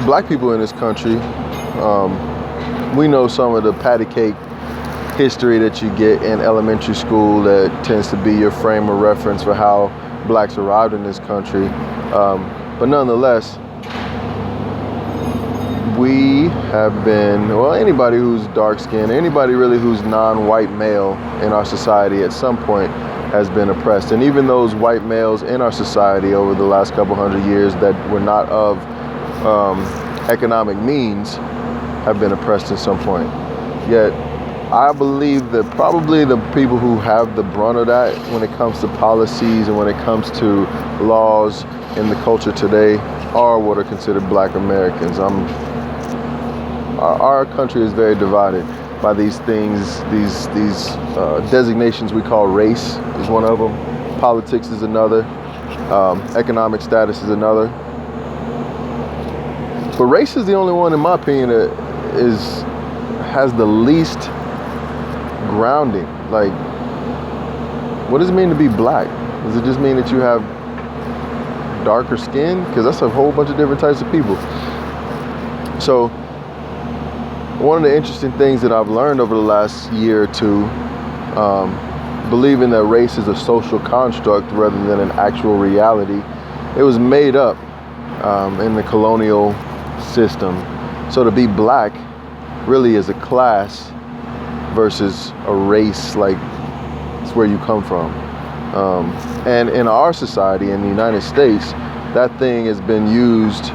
black people in this country, we know some of the patty cake history that you get in elementary school that tends to be your frame of reference for how blacks arrived in this country. But nonetheless, we have been, well, anybody who's dark-skinned, anybody really who's non-white male in our society at some point has been oppressed. And even those white males in our society over the last couple hundred years that were not of economic means have been oppressed at some point. Yet, I believe that probably the people who have the brunt of that when it comes to policies and when it comes to laws in the culture today are what are considered black Americans. Our country is very divided by these things, these designations we call race is one of them, politics is another, economic status is another. But race is the only one, in my opinion, that has the least grounding. Like, what does it mean to be black? Does it just mean that you have darker skin? Because that's a whole bunch of different types of people. So one of the interesting things that I've learned over the last year or two, believing that race is a social construct rather than an actual reality, it was made up in the colonial system. So to be black really is a class versus a race, like it's where you come from. And in our society, in the United States, that thing has been used,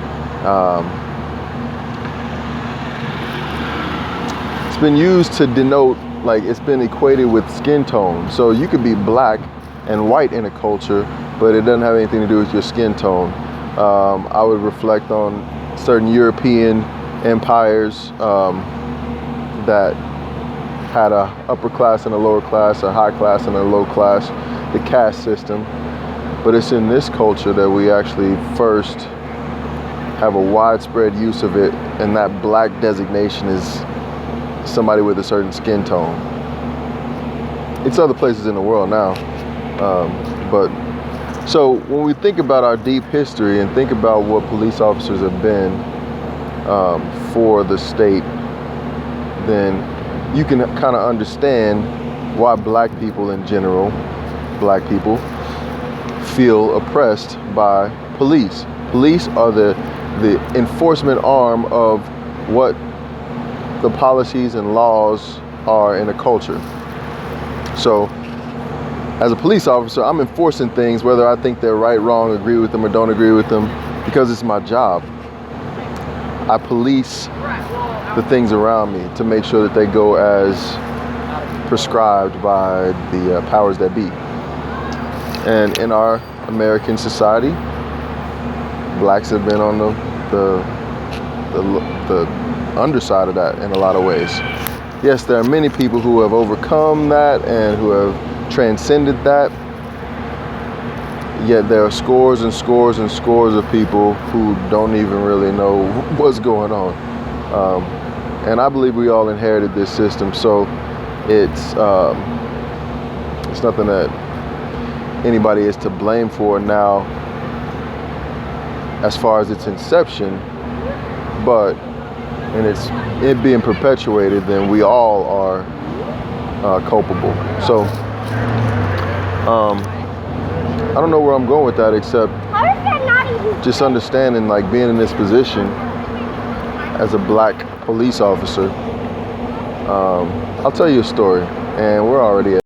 it's been used to denote, like it's been equated with skin tone. So you could be black and white in a culture, but it doesn't have anything to do with your skin tone. I would reflect on certain European empires that had a upper class and a lower class, a high class and a low class, the caste system. But it's in this culture that we actually first have a widespread use of it, and that black designation is somebody with a certain skin tone. It's other places in the world now. But so when we think about our deep history and think about what police officers have been for the state, then you can kind of understand why black people in general, black people, feel oppressed by police. Police are the enforcement arm of what the policies and laws are in a culture. So as a police officer, I'm enforcing things whether I think they're right, wrong, agree with them or don't agree with them, because it's my job. I police the things around me to make sure that they go as prescribed by the powers that be. And in our American society, blacks have been on the underside of that in a lot of ways. Yes, there are many people who have overcome that and who have transcended that. Yet there are scores and scores and scores of people who don't even really know what's going on. And I believe we all inherited this system, so it's nothing that anybody is to blame for now as far as its inception, but it being perpetuated, then we all are culpable. So I don't know where I'm going with that, except just understanding, like, being in this position as a black police officer. I'll tell you a story, and we're already at